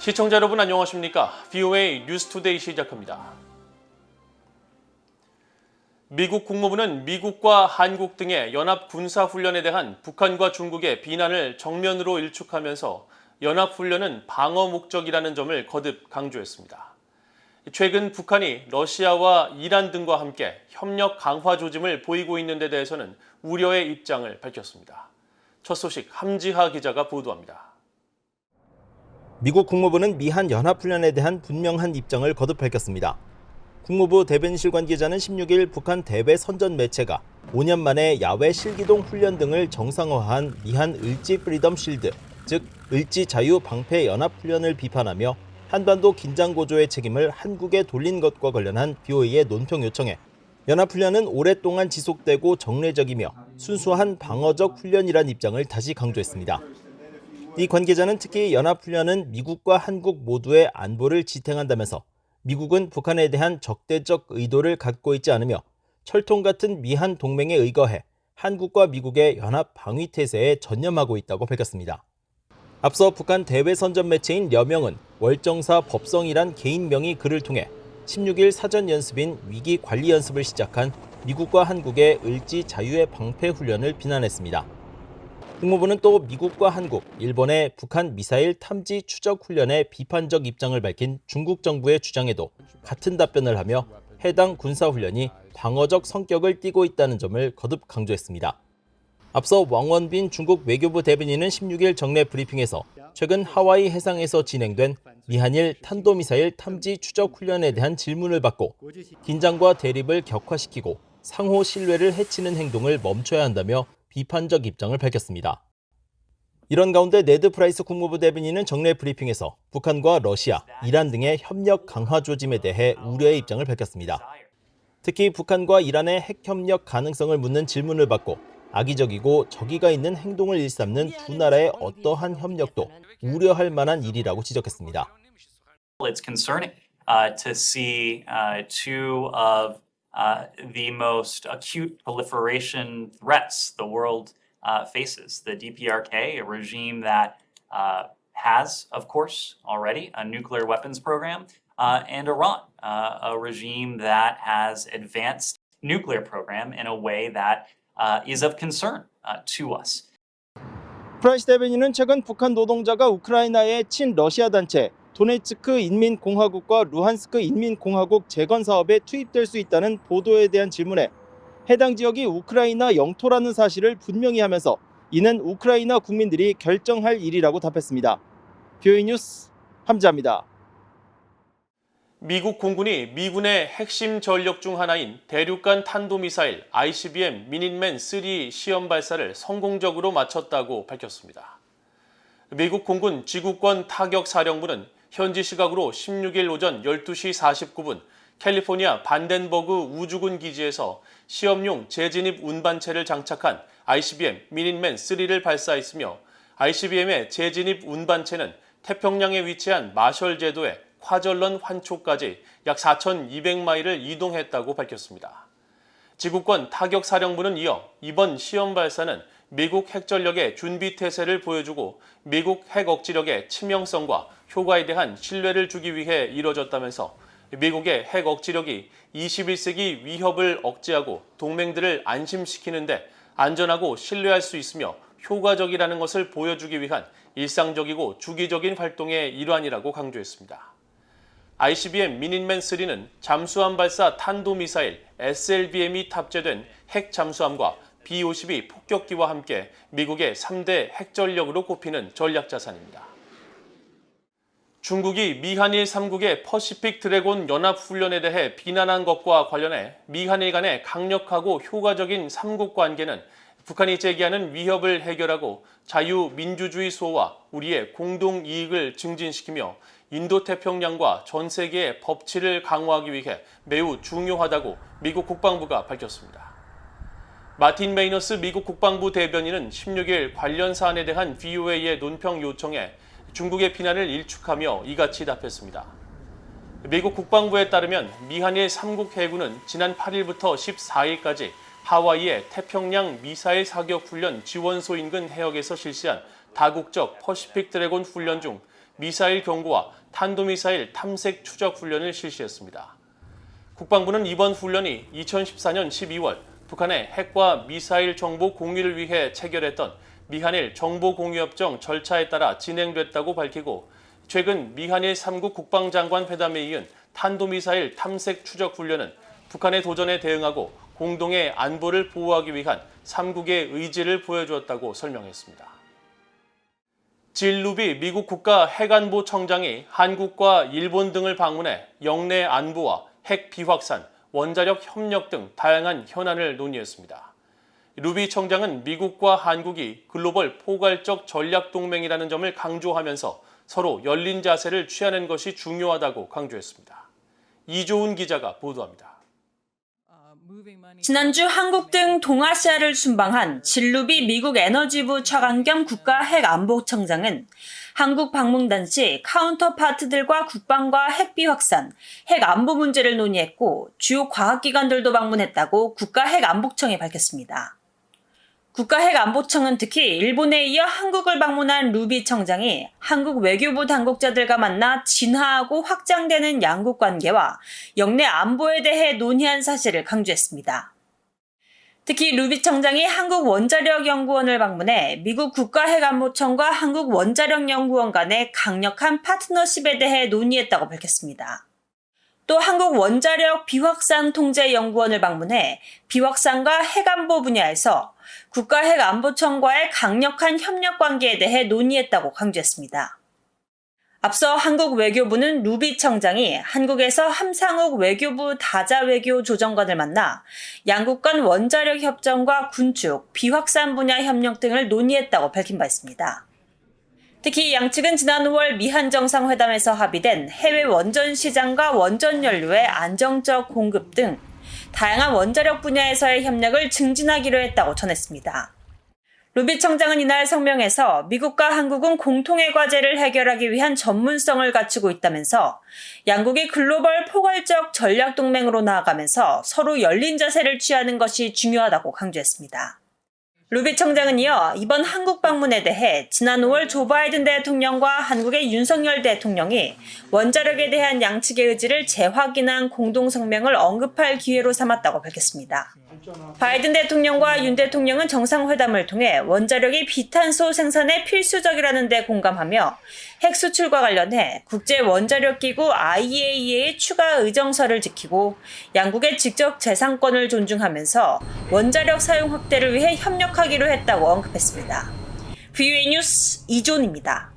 시청자 여러분 안녕하십니까? VOA 뉴스투데이 시작합니다. 미국 국무부는 미국과 한국 등의 연합 군사훈련에 대한 북한과 중국의 비난을 정면으로 일축하면서 연합훈련은 방어 목적이라는 점을 거듭 강조했습니다. 최근 북한이 러시아와 이란 등과 함께 협력 강화 조짐을 보이고 있는 데 대해서는 우려의 입장을 밝혔습니다. 첫 소식 함지하 기자가 보도합니다. 미국 국무부는 미한 연합훈련에 대한 분명한 입장을 거듭 밝혔습니다. 국무부 대변인실 관계자는 16일 북한 대외 선전 매체가 5년 만에 야외 실기동 훈련 등을 정상화한 미한 을지 프리덤 실드, 즉 을지 자유 방패 연합훈련을 비판하며 한반도 긴장 고조의 책임을 한국에 돌린 것과 관련한 BOA의 논평 요청에 연합훈련은 오랫동안 지속되고 정례적이며 순수한 방어적 훈련이란 입장을 다시 강조했습니다. 이 관계자는 특히 연합훈련은 미국과 한국 모두의 안보를 지탱한다면서 미국은 북한에 대한 적대적 의도를 갖고 있지 않으며 철통 같은 미한 동맹에 의거해 한국과 미국의 연합 방위 태세에 전념하고 있다고 밝혔습니다. 앞서 북한 대외 선전 매체인 여명은 월정사 법성이란 개인명의 글을 통해 16일 사전 연습인 위기 관리 연습을 시작한 미국과 한국의 을지 자유의 방패 훈련을 비난했습니다. 국무부는 또 미국과 한국, 일본의 북한 미사일 탐지 추적 훈련에 비판적 입장을 밝힌 중국 정부의 주장에도 같은 답변을 하며 해당 군사훈련이 방어적 성격을 띠고 있다는 점을 거듭 강조했습니다. 앞서 왕원빈 중국 외교부 대변인은 16일 정례 브리핑에서 최근 하와이 해상에서 진행된 미한일 탄도미사일 탐지 추적 훈련에 대한 질문을 받고 긴장과 대립을 격화시키고 상호 신뢰를 해치는 행동을 멈춰야 한다며 비판적 입장을 밝혔습니다. 이런 가운데 네드 프라이스 국무부 대변인은 정례 브리핑에서 북한과 러시아, 이란 등의 협력 강화 조짐에 대해 우려의 입장을 밝혔습니다. 특히 북한과 이란의 핵 협력 가능성을 묻는 질문을 받고 악의적이고 적의가 있는 행동을 일삼는 두 나라의 어떠한 협력도 우려할 만한 일이라고 지적했습니다. It's concerning to see two of the most acute proliferation threats the world faces. The DPRK, a regime that has, of course, already a nuclear weapons program, and Iran, a regime that has advanced nuclear program in a way that is of concern to us. 프라이스 대변인은 최근 북한 노동자가 우크라이나의 친러시아 단체 도네츠크 인민공화국과 루한스크 인민공화국 재건 사업에 투입될 수 있다는 보도에 대한 질문에 해당 지역이 우크라이나 영토라는 사실을 분명히 하면서 이는 우크라이나 국민들이 결정할 일이라고 답했습니다. BOA 뉴스 함지하입니다. 미국 공군이 미군의 핵심 전력 중 하나인 대륙간 탄도미사일 ICBM 미닛맨 3 시험 발사를 성공적으로 마쳤다고 밝혔습니다. 미국 공군 지구권 타격사령부는 현지 시각으로 16일 오전 12시 49분 캘리포니아 반덴버그 우주군 기지에서 시험용 재진입 운반체를 장착한 ICBM 미닛맨 3를 발사했으며 ICBM의 재진입 운반체는 태평양에 위치한 마셜 제도의 콰절런 환초까지 약 4,200마일을 이동했다고 밝혔습니다. 지구권 타격사령부는 이어 이번 시험 발사는 미국 핵전력의 준비태세를 보여주고 미국 핵 억지력의 치명성과 효과에 대한 신뢰를 주기 위해 이뤄졌다면서 미국의 핵 억지력이 21세기 위협을 억제하고 동맹들을 안심시키는 데 안전하고 신뢰할 수 있으며 효과적이라는 것을 보여주기 위한 일상적이고 주기적인 활동의 일환이라고 강조했습니다. ICBM 미닛맨 3는 잠수함 발사 탄도미사일 SLBM이 탑재된 핵 잠수함과 B-52 폭격기와 함께 미국의 3대 핵전력으로 꼽히는 전략자산입니다. 중국이 미한일 3국의 퍼시픽 드래곤 연합훈련에 대해 비난한 것과 관련해 미한일 간의 강력하고 효과적인 3국 관계는 북한이 제기하는 위협을 해결하고 자유민주주의 수호와 우리의 공동 이익을 증진시키며 인도태평양과 전 세계의 법치를 강화하기 위해 매우 중요하다고 미국 국방부가 밝혔습니다. 마틴 메이너스 미국 국방부 대변인은 16일 관련 사안에 대한 VOA의 논평 요청에 중국의 비난을 일축하며 이같이 답했습니다. 미국 국방부에 따르면 미한일 3국 해군은 지난 8일부터 14일까지 하와이의 태평양 미사일 사격 훈련 지원소 인근 해역에서 실시한 다국적 퍼시픽 드래곤 훈련 중 미사일 경고와 탄도미사일 탐색 추적 훈련을 실시했습니다. 국방부는 이번 훈련이 2014년 12월 북한의 핵과 미사일 정보 공유를 위해 체결했던 미한일 정보공유협정 절차에 따라 진행됐다고 밝히고 최근 미한일 3국 국방장관 회담에 이은 탄도미사일 탐색 추적 훈련은 북한의 도전에 대응하고 공동의 안보를 보호하기 위한 3국의 의지를 보여주었다고 설명했습니다. 질 루비 미국 국가 핵안보청장이 한국과 일본 등을 방문해 영내 안보와 핵 비확산, 원자력 협력 등 다양한 현안을 논의했습니다. 루비 청장은 미국과 한국이 글로벌 포괄적 전략 동맹이라는 점을 강조하면서 서로 열린 자세를 취하는 것이 중요하다고 강조했습니다. 이조은 기자가 보도합니다. 지난주 한국 등 동아시아를 순방한 질 루비 미국 에너지부 차관 겸 국가핵안보청장은 한국 방문 당시 카운터파트들과 국방과 핵비 확산, 핵안보 문제를 논의했고 주요 과학기관들도 방문했다고 국가핵안보청이 밝혔습니다. 국가핵안보청은 특히 일본에 이어 한국을 방문한 루비 청장이 한국 외교부 당국자들과 만나 진화하고 확장되는 양국 관계와 영내 안보에 대해 논의한 사실을 강조했습니다. 특히 루비 청장이 한국원자력연구원을 방문해 미국 국가핵안보청과 한국원자력연구원 간의 강력한 파트너십에 대해 논의했다고 밝혔습니다. 또 한국원자력 비확산통제연구원을 방문해 비확산과 핵안보 분야에서 국가핵안보청과의 강력한 협력 관계에 대해 논의했다고 강조했습니다. 앞서 한국 외교부는 루비 청장이 한국에서 함상욱 외교부 다자외교 조정관을 만나 양국 간 원자력 협정과 군축, 비확산 분야 협력 등을 논의했다고 밝힌 바 있습니다. 특히 양측은 지난 5월 미한 정상회담에서 합의된 해외 원전 시장과 원전 연료의 안정적 공급 등 다양한 원자력 분야에서의 협력을 증진하기로 했다고 전했습니다. 루비 청장은 이날 성명에서 미국과 한국은 공통의 과제를 해결하기 위한 전문성을 갖추고 있다면서 양국이 글로벌 포괄적 전략 동맹으로 나아가면서 서로 열린 자세를 취하는 것이 중요하다고 강조했습니다. 루비 청장은 이어 이번 한국 방문에 대해 지난 5월 조 바이든 대통령과 한국의 윤석열 대통령이 원자력에 대한 양측의 의지를 재확인한 공동성명을 언급할 기회로 삼았다고 밝혔습니다. 바이든 대통령과 윤 대통령은 정상회담을 통해 원자력이 비탄소 생산에 필수적이라는 데 공감하며 핵 수출과 관련해 국제원자력기구 IAEA의 추가 의정서를 지키고 양국의 직접 재산권을 존중하면서 원자력 사용 확대를 위해 협력하기로 했다고 언급했습니다. VOA 뉴스 이존입니다.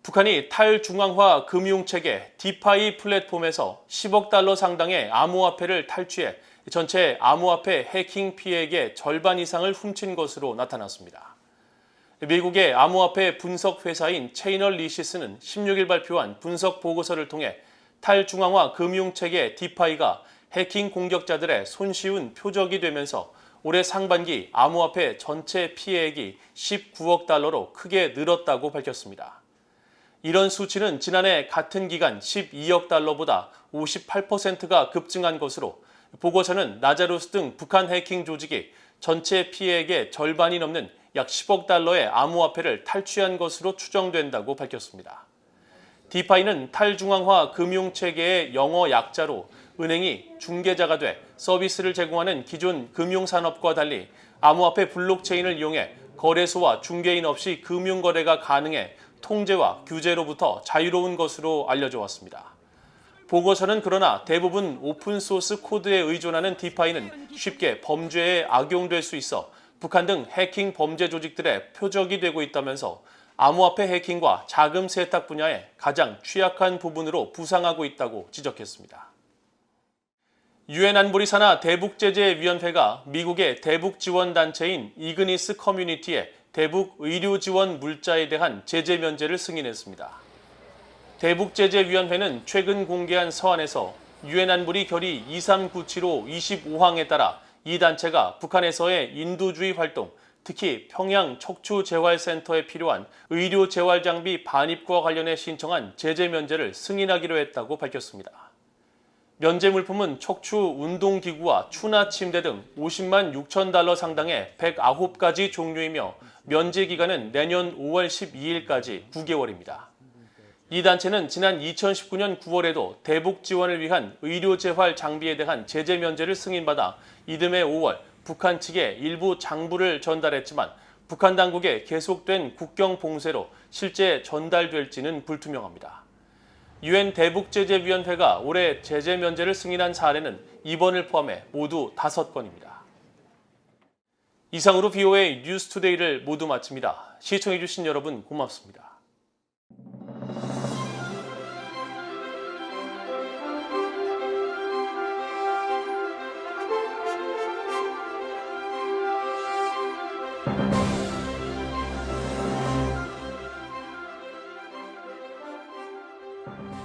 북한이 탈중앙화 금융체계 디파이 플랫폼에서 10억 달러 상당의 암호화폐를 탈취해 전체 암호화폐 해킹 피해액의 절반 이상을 훔친 것으로 나타났습니다. 미국의 암호화폐 분석 회사인 체이널리시스는 16일 발표한 분석 보고서를 통해 탈중앙화 금융체계 디파이가 해킹 공격자들의 손쉬운 표적이 되면서 올해 상반기 암호화폐 전체 피해액이 19억 달러로 크게 늘었다고 밝혔습니다. 이런 수치는 지난해 같은 기간 12억 달러보다 58%가 급증한 것으로 보고서는 나자루스 등 북한 해킹 조직이 전체 피해액의 절반이 넘는 약 10억 달러의 암호화폐를 탈취한 것으로 추정된다고 밝혔습니다. 디파이는 탈중앙화 금융체계의 영어 약자로 은행이 중개자가 돼 서비스를 제공하는 기존 금융산업과 달리 암호화폐 블록체인을 이용해 거래소와 중개인 없이 금융거래가 가능해 통제와 규제로부터 자유로운 것으로 알려져 왔습니다. 보고서는 그러나 대부분 오픈소스 코드에 의존하는 디파이는 쉽게 범죄에 악용될 수 있어 북한 등 해킹 범죄 조직들의 표적이 되고 있다면서 암호화폐 해킹과 자금 세탁 분야의 가장 취약한 부분으로 부상하고 있다고 지적했습니다. 유엔 안보리 산하 대북제재위원회가 미국의 대북 지원 단체인 이그니스 커뮤니티의 대북 의료 지원 물자에 대한 제재 면제를 승인했습니다. 대북제재위원회는 최근 공개한 서한에서 유엔 안보리 결의 2397호 25항에 따라 이 단체가 북한에서의 인도주의 활동, 특히 평양 척추재활센터에 필요한 의료 재활 장비 반입과 관련해 신청한 제재 면제를 승인하기로 했다고 밝혔습니다. 면제 물품은 척추 운동기구와 추나 침대 등 50만 6천 달러 상당의 109가지 종류이며 면제 기간은 내년 5월 12일까지 9개월입니다. 이 단체는 지난 2019년 9월에도 대북 지원을 위한 의료 재활 장비에 대한 제재 면제를 승인받아 이듬해 5월 북한 측에 일부 장부를 전달했지만 북한 당국의 계속된 국경 봉쇄로 실제 전달될지는 불투명합니다. 유엔 대북제재위원회가 올해 제재 면제를 승인한 사례는 이번을 포함해 모두 5건입니다. 이상으로 BOA 뉴스투데이를 모두 마칩니다. 시청해주신 여러분 고맙습니다.